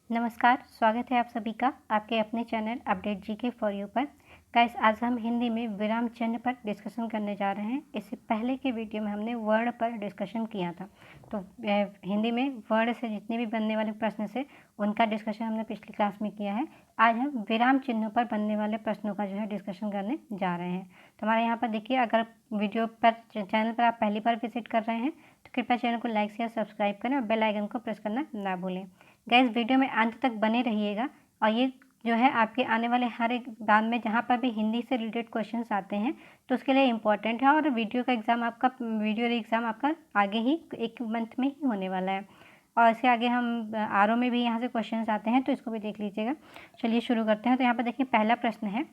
नमस्कार, स्वागत है आप सभी का आपके अपने channel update GK for you पर। गाइस, आज हम हिंदी में विराम चिन्ह पर डिस्कशन करने जा रहे हैं। इससे पहले के वीडियो में हमने वर्ण पर डिस्कशन किया था। तो हिंदी में वर्ण से जितने भी बनने वाले प्रश्न से उनका डिस्कशन हमने पिछली क्लास में किया है। आज हम विराम चिन्हों पर बनने वाले प्रश्नों का जो है डिस्कशन करने जा रहे हैं। तो हमारे यहाँ पर देखिए, अगर वीडियो पर चैनल पर आप पहली बार विजिट कर रहे हैं तो कृपया चैनल को लाइक शेयर सब्सक्राइब करें और बेल आइकन को प्रेस करना ना भूलें। गाइस, वीडियो में अंत तक बने रहिएगा और ये जो है आपके आने वाले हर एक एग्जाम में जहाँ पर भी हिंदी से रिलेटेड क्वेश्चंस आते हैं तो उसके लिए इम्पोर्टेंट है। और वीडियो एग्ज़ाम आपका आगे ही 1 मंथ में ही होने वाला है। और इसके आगे हम आरओ में भी यहाँ से क्वेश्चंस आते हैं, तो इसको भी देख लीजिएगा। चलिए शुरू करते हैं। तो यहाँ पर देखिए, पहला प्रश्न है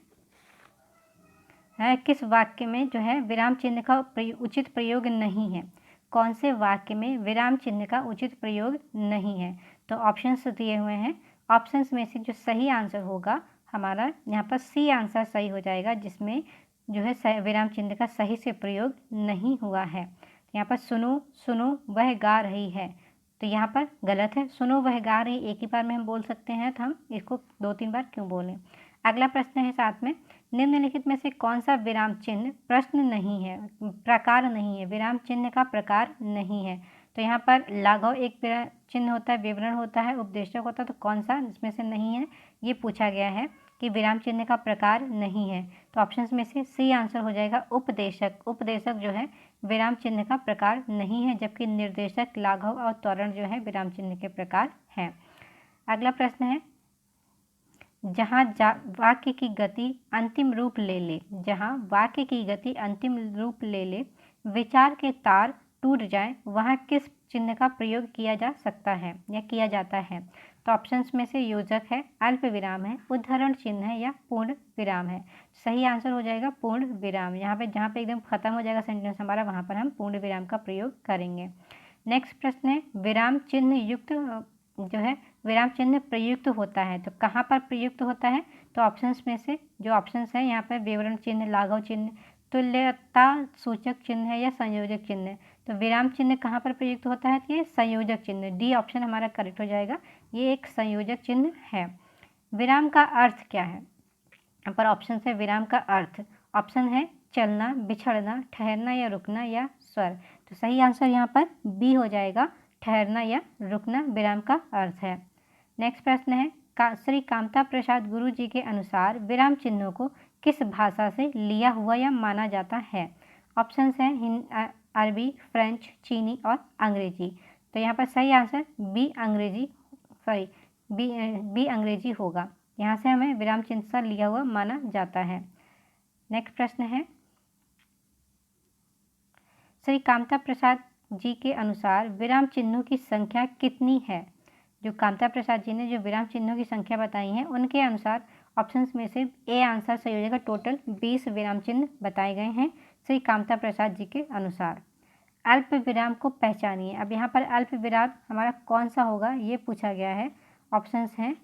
किस वाक्य में जो है विराम चिन्ह का उचित प्रयोग नहीं है। कौन से वाक्य में विराम चिन्ह का उचित प्रयोग नहीं है। तो ऑप्शंस दिए हुए हैं। ऑप्शंस में से जो सही आंसर होगा हमारा यहाँ पर सी आंसर सही हो जाएगा, जिसमें जो है विराम चिन्ह का सही से प्रयोग नहीं हुआ है। यहाँ पर सुनो सुनो वह गा रही है, तो यहाँ पर गलत है। सुनो वह गा रही एक ही बार में हम बोल सकते हैं, तो हम इसको 2-3 बार क्यों बोलें। अगला प्रश्न है साथ में, निम्नलिखित में से कौन सा विराम चिन्ह प्रश्न नहीं है, प्रकार नहीं है, विराम चिन्ह का प्रकार नहीं है। तो यहाँ पर लाघव एक चिन्ह होता है, विवरण होता है, उपदेशक होता है। तो कौन सा इसमें से नहीं है, ये पूछा गया है कि विराम चिन्ह का प्रकार नहीं है। तो ऑप्शंस में से सी आंसर हो जाएगा उपदेशक। उपदेशक जो है विराम चिन्ह का प्रकार नहीं है, जबकि निर्देशक, लाघव और त्वरण जो है विराम चिन्ह के प्रकार हैं। अगला प्रश्न है, जहाँ वाक्य की गति अंतिम रूप ले ले, जहाँ वाक्य की गति अंतिम रूप ले ले, विचार के तार टूट जाए, वहाँ किस चिन्ह का प्रयोग किया जा सकता है या किया जाता है। तो ऑप्शंस में से योजक है, अल्प विराम है, उद्धरण चिन्ह है या पूर्ण विराम है। सही आंसर हो जाएगा पूर्ण विराम। यहाँ पे जहाँ पे एकदम खत्म हो जाएगा सेंटेंस हमारा, वहाँ पर हम पूर्ण विराम का प्रयोग करेंगे। नेक्स्ट प्रश्न है, विराम चिन्ह युक्त जो है विराम चिन्ह प्रयुक्त होता है, तो कहाँ पर प्रयुक्त होता है। तो ऑप्शंस में से जो ऑप्शंस हैं यहाँ पर विवरण चिन्ह, लाघव चिन्ह, तुल्यता सूचक चिन्ह है या संयोजक चिन्ह। तो विराम चिन्ह कहाँ पर प्रयुक्त होता है, तो ये संयोजक चिन्ह, डी ऑप्शन हमारा करेक्ट हो जाएगा। ये एक संयोजक चिन्ह है। विराम का अर्थ क्या है, यहाँ पर ऑप्शन है विराम का अर्थ। ऑप्शन है चलना, बिछड़ना, ठहरना या रुकना या स्वर। तो सही आंसर यहाँ पर बी हो जाएगा, ठहरना या रुकना विराम का अर्थ है। नेक्स्ट प्रश्न है, श्री कामता प्रसाद गुरु जी के अनुसार विराम चिन्हों को किस भाषा से लिया हुआ या माना जाता है। ऑप्शंस हैं अरबी, फ्रेंच, चीनी और अंग्रेजी। तो यहाँ पर सही आंसर बी अंग्रेजी होगा। यहाँ से हमें विराम चिन्ह से लिया हुआ माना जाता है। नेक्स्ट प्रश्न है, श्री कामता प्रसाद जी के अनुसार विराम चिन्हों की संख्या कितनी है। जो कामता प्रसाद जी ने जो विराम चिन्हों की संख्या बताई है, उनके अनुसार ऑप्शंस में से ए आंसर सही हो जाएगा। टोटल 20 विराम चिन्ह बताए गए हैं श्री कामता प्रसाद जी के अनुसार। अल्प विराम को पहचानिए। अब यहाँ पर अल्प विराम हमारा कौन सा होगा, ये पूछा गया है। ऑप्शंस हैं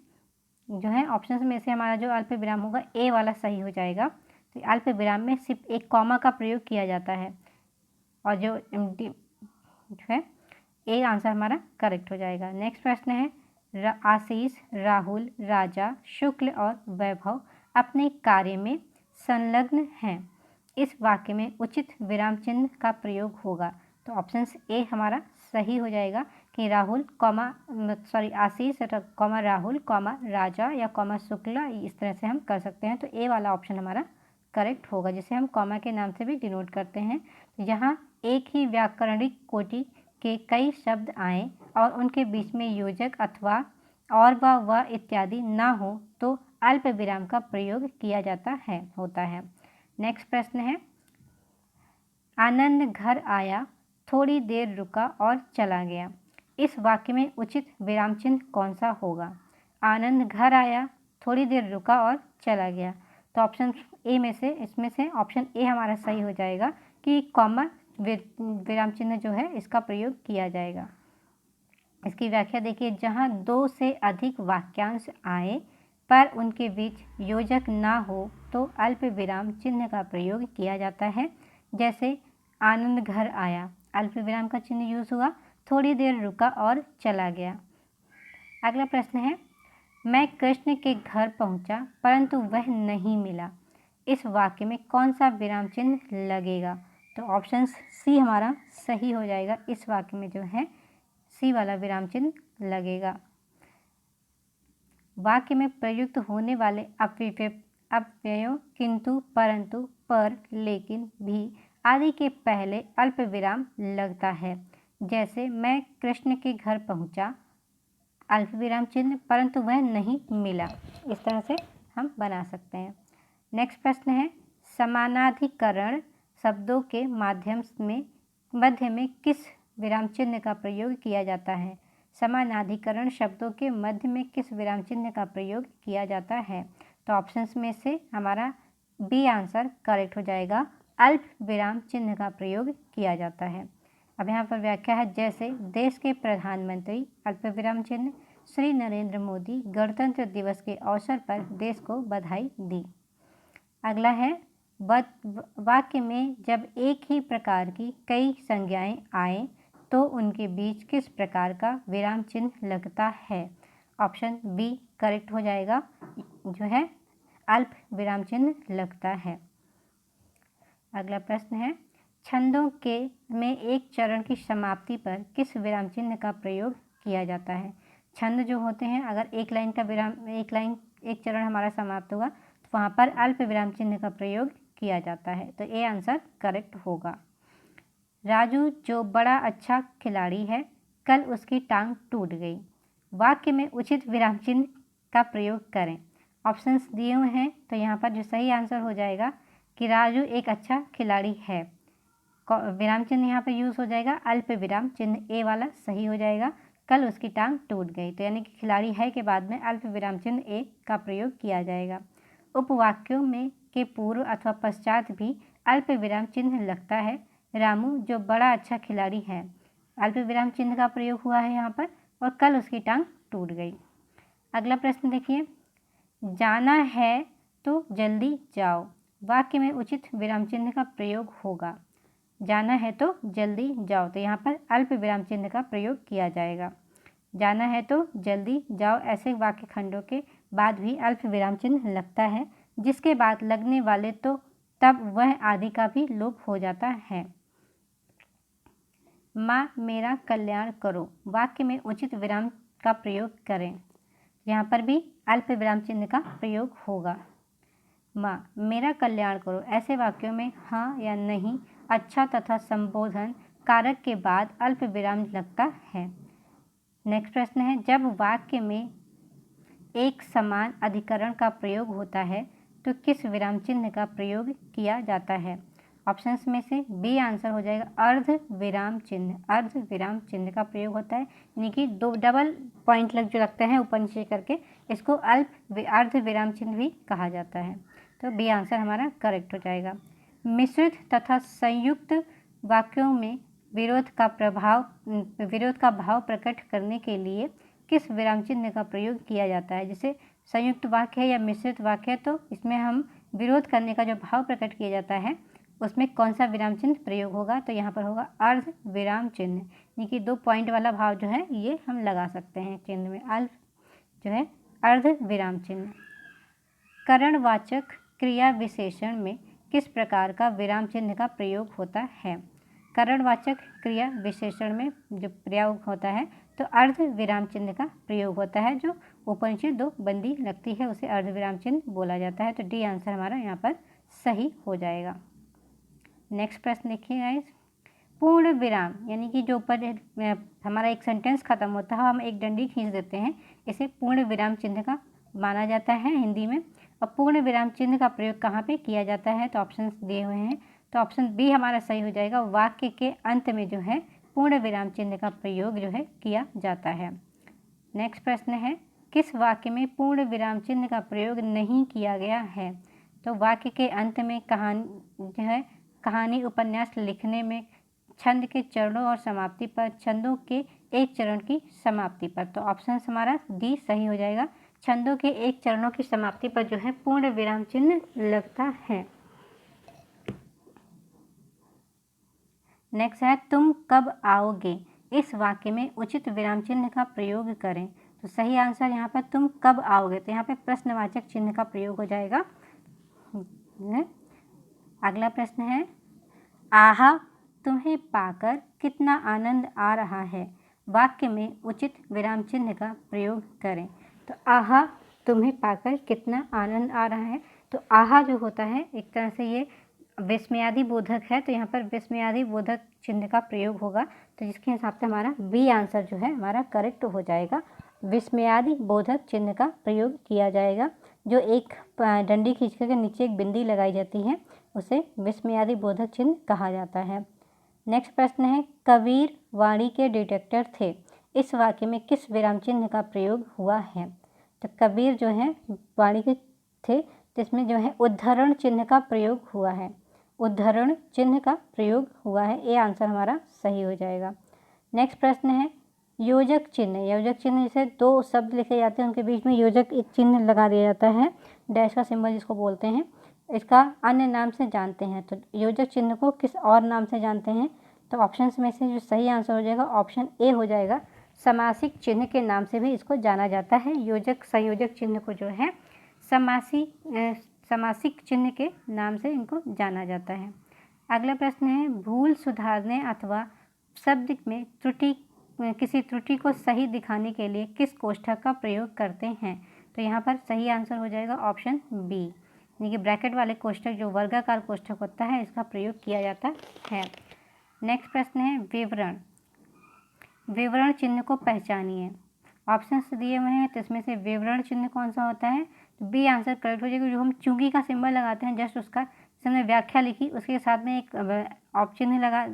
जो है, ऑप्शंस में से हमारा जो अल्प विराम होगा ए वाला सही हो जाएगा। तो अल्प विराम में सिर्फ एक कॉमा का प्रयोग किया जाता है और जो है ए आंसर हमारा करेक्ट हो जाएगा। नेक्स्ट प्रश्न है, आशीष, राहुल, राजा, शुक्ल और वैभव अपने कार्य में संलग्न हैं। इस वाक्य में उचित विराम चिन्ह का प्रयोग होगा। तो ऑप्शंस ए हमारा सही हो जाएगा कि आशीष राहुल राजा या शुक्ला, इस तरह से हम कर सकते हैं। तो ए वाला ऑप्शन हमारा करेक्ट होगा, जिसे हम कॉमा के नाम से भी डिनोट करते हैं। यहाँ एक ही व्याकरणिक कोटि के कई शब्द आए और उनके बीच में योजक अथवा और व इत्यादि ना हो तो अल्प विराम का प्रयोग किया होता है। नेक्स्ट प्रश्न है, आनंद घर आया, थोड़ी देर रुका और चला गया। इस वाक्य में उचित विराम चिन्ह कौन सा होगा। आनंद घर आया, थोड़ी देर रुका और चला गया। तो ऑप्शन ए में से इसमें से ऑप्शन ए हमारा सही हो जाएगा कि कॉमा विराम चिन्ह जो है इसका प्रयोग किया जाएगा। इसकी व्याख्या देखिए, जहाँ 2 से अधिक वाक्यांश आए पर उनके बीच योजक ना हो तो अल्प विराम चिन्ह का प्रयोग किया जाता है। जैसे आनंद घर आया, अल्प विराम का चिन्ह यूज हुआ, थोड़ी देर रुका और चला गया। अगला प्रश्न है, मैं कृष्ण के घर पहुंचा परंतु वह नहीं मिला। इस वाक्य में कौन सा विराम चिन्ह लगेगा? तो ऑप्शन सी हमारा सही हो जाएगा। इस वाक्य में जो है सी वाला विराम चिन्ह लगेगा। वाक्य में प्रयुक्त होने वाले अव्ययों किंतु, परंतु, पर, लेकिन, भी आदि के पहले अल्प विराम लगता है। जैसे मैं कृष्ण के घर पहुंचा, अल्प विराम चिन्ह, परंतु वह नहीं मिला। इस तरह से हम बना सकते हैं। नेक्स्ट प्रश्न है, समानाधिकरण शब्दों के मध्य में किस विराम चिन्ह का प्रयोग किया जाता है? समानाधिकरण शब्दों के मध्य में किस विराम चिन्ह का प्रयोग किया जाता है? तो ऑप्शंस में से हमारा बी आंसर करेक्ट हो जाएगा। अल्प विराम चिन्ह का प्रयोग किया जाता है। अब यहाँ पर व्याख्या है, जैसे देश के प्रधानमंत्री अल्प विराम चिन्ह श्री नरेंद्र मोदी गणतंत्र दिवस के अवसर पर देश को बधाई दी। अगला है, वाक्य में जब एक ही प्रकार की कई संज्ञाएं आए तो उनके बीच किस प्रकार का विराम चिन्ह लगता है? ऑप्शन बी करेक्ट हो जाएगा, जो है अल्प विराम चिन्ह लगता है। अगला प्रश्न है, छंदों में एक चरण की समाप्ति पर किस विराम चिन्ह का प्रयोग किया जाता है? छंद जो होते हैं, अगर एक चरण हमारा समाप्त हुआ तो वहाँ पर अल्प विराम चिन्ह का प्रयोग किया जाता है। तो ए आंसर करेक्ट होगा। राजू जो बड़ा अच्छा खिलाड़ी है, कल उसकी टांग टूट गई। वाक्य में उचित विराम चिन्ह का प्रयोग करें। ऑप्शंस दिए हुए हैं, तो यहाँ पर जो सही आंसर हो जाएगा कि राजू एक अच्छा खिलाड़ी है। विराम चिन्ह यहाँ पर यूज़ हो जाएगा अल्प विराम चिन्ह, ए वाला सही हो जाएगा। कल उसकी टांग टूट गई, तो यानी कि खिलाड़ी है के बाद में अल्प विराम चिन्ह ए का प्रयोग किया जाएगा। उपवाक्यों में के पूर्व अथवा पश्चात भी अल्प विराम चिन्ह लगता है। रामू जो बड़ा अच्छा खिलाड़ी है, अल्प विराम चिन्ह का प्रयोग हुआ है यहाँ पर, और कल उसकी टांग टूट गई। अगला प्रश्न देखिए, जाना है तो जल्दी जाओ। वाक्य में उचित विराम चिन्ह का प्रयोग होगा। जाना है तो जल्दी जाओ, तो यहाँ पर अल्प विराम चिन्ह का प्रयोग किया जाएगा। जाना है तो जल्दी जाओ ऐसे वाक्य खंडों के बाद भी अल्प विराम चिन्ह लगता है, जिसके बाद लगने वाले तो तब वह आदि का भी लोप हो जाता है। माँ मेरा कल्याण करो। वाक्य में उचित विराम का प्रयोग करें। यहाँ पर भी अल्प विराम चिन्ह का प्रयोग होगा। माँ मेरा कल्याण करो ऐसे वाक्यों में हाँ या नहीं, अच्छा तथा संबोधन कारक के बाद अल्प विराम लगता है। नेक्स्ट प्रश्न है, जब वाक्य में एक समान अधिकरण का प्रयोग होता है तो किस विराम चिन्ह का प्रयोग किया जाता है? ऑप्शंस में से बी आंसर हो जाएगा अर्ध विराम चिन्ह। अर्ध विराम चिन्ह का प्रयोग होता है, यानी कि दो डबल पॉइंट जो लगते हैं ऊपर नीचे करके, इसको अर्ध विराम चिन्ह भी कहा जाता है। तो बी आंसर हमारा करेक्ट हो जाएगा। मिश्रित तथा संयुक्त वाक्यों में विरोध का भाव प्रकट करने के लिए किस विराम चिन्ह का प्रयोग किया जाता है? जैसे संयुक्त वाक्य है या मिश्रित वाक्य है, तो इसमें हम विरोध करने का जो भाव प्रकट किया जाता है उसमें कौन सा विराम चिन्ह प्रयोग होगा? तो यहाँ पर होगा अर्ध विराम चिन्ह, यानी कि 2 पॉइंट वाला भाव जो है ये हम लगा सकते हैं चिन्ह में, अल्प जो है अर्ध विराम चिन्ह। करणवाचक क्रिया विशेषण में किस प्रकार का विराम चिन्ह का प्रयोग होता है? करणवाचक क्रिया विशेषण में जो प्रयोग होता है तो अर्ध विराम चिन्ह का प्रयोग होता है। जो ऊपर नीचे 2 बंदी लगती है उसे अर्ध विराम चिन्ह बोला जाता है। तो डी आंसर हमारा यहाँ पर सही हो जाएगा। नेक्स्ट प्रश्न देखिए गाइस, पूर्ण विराम यानी कि जो ऊपर हमारा एक सेंटेंस खत्म होता है हम एक डंडी खींच देते हैं, इसे पूर्ण विराम चिन्ह का माना जाता है हिंदी में। और पूर्ण विराम चिन्ह का प्रयोग कहाँ पे किया जाता है? तो ऑप्शंस दिए हुए हैं, तो ऑप्शन बी हमारा सही हो जाएगा। वाक्य के अंत में जो है पूर्ण विराम चिन्ह का प्रयोग जो है किया जाता है। नेक्स्ट प्रश्न है, किस वाक्य में पूर्ण विराम चिन्ह का प्रयोग नहीं किया गया है? तो वाक्य के अंत में कहानी उपन्यास लिखने में छंद के चरणों और समाप्ति पर, छंदों के एक चरण की समाप्ति पर। तो ऑप्शन हमारा डी सही हो जाएगा। छंदों के एक चरणों की समाप्ति पर जो है पूर्ण विराम चिन्ह लगता है। नेक्स्ट है, तुम कब आओगे। इस वाक्य में उचित विराम चिन्ह का प्रयोग करें। तो सही आंसर यहाँ पर तुम कब आओगे, तो यहाँ पे प्रश्नवाचक चिन्ह का प्रयोग हो जाएगा। अगला प्रश्न है, आहा तुम्हें पाकर कितना आनंद आ रहा है, वाक्य में उचित विराम चिन्ह का प्रयोग करें। तो आहा तुम्हें पाकर कितना आनंद आ रहा है, तो आहा जो होता है एक तरह से ये विस्मयादि बोधक है, तो यहाँ पर विस्मयादि बोधक चिन्ह का प्रयोग होगा, तो जिसके हिसाब से हमारा बी आंसर जो है हमारा करेक्ट हो जाएगा। विस्मयादि बोधक चिन्ह का प्रयोग किया जाएगा। जो एक डंडी खींच कर के नीचे एक बिंदी लगाई जाती है उसे विस्मयादि बोधक चिन्ह कहा जाता है। नेक्स्ट प्रश्न है, कबीर वाणी के डिटेक्टर थे, इस वाक्य में किस विराम चिन्ह का प्रयोग हुआ है। तो कबीर जो है वाणी के थे, जिसमें जो है उद्धरण चिन्ह का प्रयोग हुआ है, उद्धरण चिन्ह का प्रयोग हुआ है, ये आंसर हमारा सही हो जाएगा। नेक्स्ट प्रश्न है, योजक चिन्ह, योजक चिन्ह जैसे दो शब्द लिखे जाते हैं उनके बीच में योजक एक चिन्ह लगा दिया जाता है, डैश का सिंबल जिसको बोलते हैं, इसका अन्य नाम से जानते हैं। तो योजक चिन्ह को किस और नाम से जानते हैं, तो ऑप्शंस में से जो सही आंसर हो जाएगा ऑप्शन ए हो जाएगा, समासिक चिन्ह के नाम से भी इसको जाना जाता है। योजक संयोजक चिन्ह को जो है समासिक चिन्ह के नाम से इनको जाना जाता है। अगला प्रश्न है, भूल सुधारने अथवा शब्द में त्रुटि, किसी त्रुटि को सही दिखाने के लिए किस कोष्ठक का प्रयोग करते हैं। तो यहाँ पर सही आंसर हो जाएगा ऑप्शन बी, यानी कि ब्रैकेट वाले कोष्ठक जो वर्गाकार कोष्ठक होता है इसका प्रयोग किया जाता है। नेक्स्ट प्रश्न है, विवरण, विवरण चिन्ह को पहचानिए। ऑप्शंस दिए हुए हैं, तो इसमें से विवरण चिन्ह कौन सा होता है, तो बी आंसर करेक्ट हो जाएगा। जो हम चुंगी का सिंबल लगाते हैं, जस्ट उसका हमने व्याख्या लिखी, उसके साथ में एक ऑप चिन्ह लगा,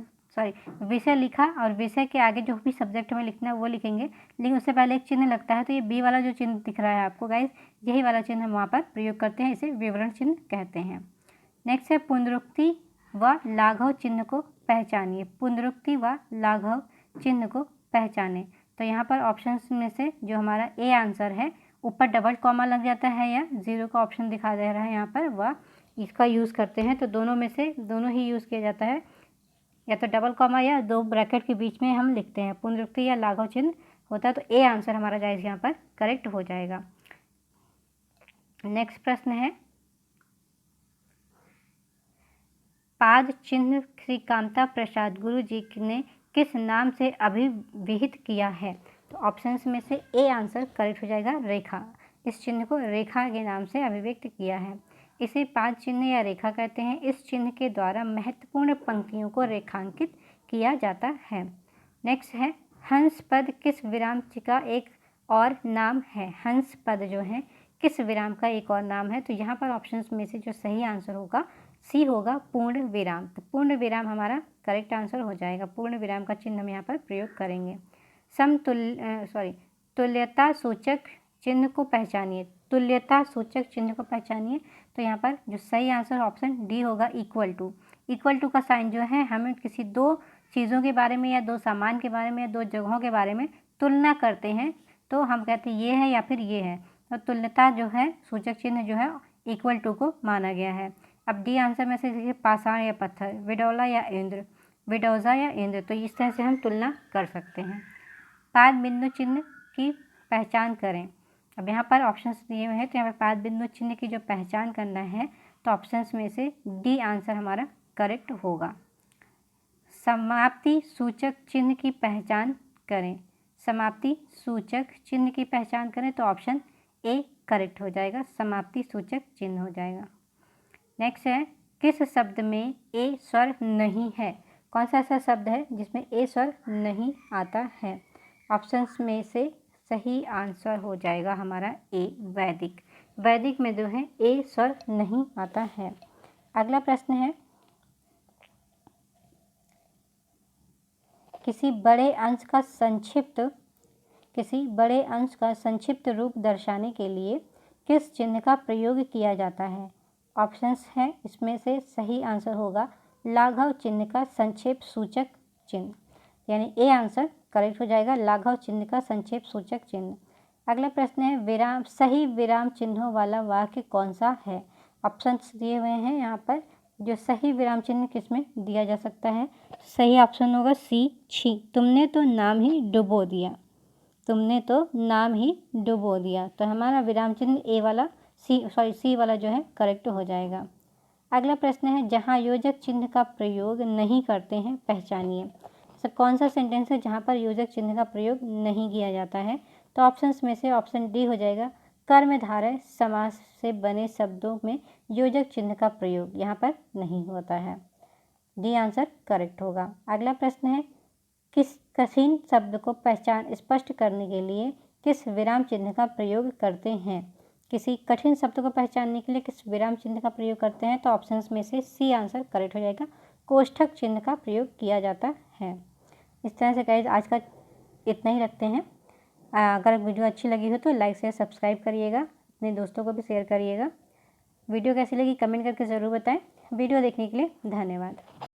विषय लिखा, और विषय के आगे जो भी सब्जेक्ट में लिखना है वो लिखेंगे, लेकिन उससे पहले एक चिन्ह लगता है। तो ये बी वाला जो चिन्ह दिख रहा है आपको गाइस, यही वाला चिन्ह हम वहाँ पर प्रयोग करते हैं, इसे विवरण चिन्ह कहते हैं। नेक्स्ट है, पुनरुक्ति व लाघव चिन्ह को पहचानिए। पुनरुक्ति व लाघव चिन्ह को पहचाने, तो यहाँ पर ऑप्शंस में से जो हमारा ए आंसर है, ऊपर डबल कॉमा लग जाता है या जीरो का ऑप्शन दिखा दे रहा है यहाँ पर, वह इसका यूज़ करते हैं। तो दोनों में से दोनों ही यूज़ किया जाता है, या तो डबल कॉमा या दो ब्रैकेट के बीच में हम लिखते हैं, पुनरुक्ति या लाघव चिन्ह होता है। तो ए आंसर हमारा गाइस यहाँ पर करेक्ट हो जाएगा। नेक्स्ट प्रश्न है, पाद चिन्ह श्री कामता प्रसाद गुरु जी ने किस नाम से अभिविहित किया है। तो ऑप्शंस में से ए आंसर करेक्ट हो जाएगा, रेखा। इस चिन्ह को रेखा के नाम से अभिव्यक्त किया है। इसे पाद चिन्ह या रेखा कहते हैं। इस चिन्ह के द्वारा महत्वपूर्ण पंक्तियों को रेखांकित किया जाता है। नेक्स्ट है, हंस पद किस विराम का एक और नाम है। हंस पद जो है किस विराम का एक और नाम है। तो यहाँ पर ऑप्शंस में से जो सही आंसर होगा सी होगा, पूर्ण विराम। तो पूर्ण विराम हमारा करेक्ट आंसर हो जाएगा। पूर्ण विराम का चिन्ह हम यहाँ पर प्रयोग करेंगे। तुल्यता सूचक चिन्ह को पहचानिए। तुल्यता सूचक चिन्ह को पहचानिए, तो यहाँ पर जो सही आंसर ऑप्शन डी होगा, इक्वल टू। इक्वल टू का साइन जो है, हमें किसी दो चीज़ों के बारे में या दो सामान के बारे में या दो जगहों के बारे में तुलना करते हैं, तो हम कहते हैं ये है या फिर ये है। तो तुल्यता जो है सूचक चिन्ह जो है इक्वल टू को माना गया है। अब डी आंसर में से देखिए, पाषाण या पत्थर, विडौला या इंद्र, विडौजा या इंद्र, तो इस तरह से हम तुलना कर सकते हैं। पाद बिंदु चिन्ह की पहचान करें। अब यहाँ पर ऑप्शंस दिए हुए हैं, तो यहाँ पर पाद बिंदु चिन्ह की जो पहचान करना है, तो ऑप्शंस में से डी आंसर हमारा करेक्ट होगा। समाप्ति सूचक चिन्ह की पहचान करें। समाप्ति सूचक चिन्ह की पहचान करें, तो ऑप्शन ए करेक्ट हो जाएगा, समाप्ति सूचक चिन्ह हो जाएगा। नेक्स्ट है, किस शब्द में ए स्वर नहीं है। कौन सा ऐसा शब्द है जिसमें ए स्वर नहीं आता है। ऑप्शंस में से सही आंसर हो जाएगा हमारा ए, वैदिक। वैदिक में जो है ए स्वर नहीं आता है। अगला प्रश्न है, किसी बड़े अंश का संक्षिप्त रूप दर्शाने के लिए किस चिन्ह का प्रयोग किया जाता है। ऑप्शंस हैं, इसमें से सही आंसर होगा लाघव चिन्ह का संक्षेप सूचक चिन्ह, यानी ए आंसर करेक्ट हो जाएगा, लाघव चिन्ह का संक्षेप सूचक चिन्ह। अगला प्रश्न है, विराम सही विराम चिन्हों वाला वाक्य कौन सा है। ऑप्शंस दिए हुए हैं यहाँ पर, जो सही विराम चिन्ह किसमें दिया जा सकता है। सही ऑप्शन होगा सी, छी, तुमने तो नाम ही डुबो दिया। तुमने तो नाम ही डुबो दिया। तो हमारा विराम चिन्ह ए वाला सी वाला जो है करेक्ट हो जाएगा। अगला प्रश्न है, जहाँ योजक चिन्ह का प्रयोग नहीं करते हैं पहचानिए। सर कौन सा सेंटेंस है जहाँ पर योजक चिन्ह का प्रयोग नहीं किया जाता है? तो ऑप्शंस में से ऑप्शन डी हो जाएगा, कर्मधारय समास से बने शब्दों में योजक चिन्ह का प्रयोग यहाँ पर नहीं होता है। डी आंसर करेक्ट होगा। अगला प्रश्न है, किस कठिन शब्द को पहचान स्पष्ट करने के लिए किस विराम चिन्ह का प्रयोग करते हैं? किसी कठिन शब्द को पहचानने के लिए किस विराम चिन्ह का प्रयोग करते हैं? तो ऑप्शंस में से सी आंसर करेक्ट हो जाएगा, कोष्ठक चिन्ह का प्रयोग किया जाता है। इस तरह से गाइस आज का इतना ही रखते हैं। अगर वीडियो अच्छी लगी हो तो लाइक शेयर सब्सक्राइब करिएगा, अपने दोस्तों को भी शेयर करिएगा। वीडियो कैसी लगी कमेंट करके ज़रूर बताएं। वीडियो देखने के लिए धन्यवाद।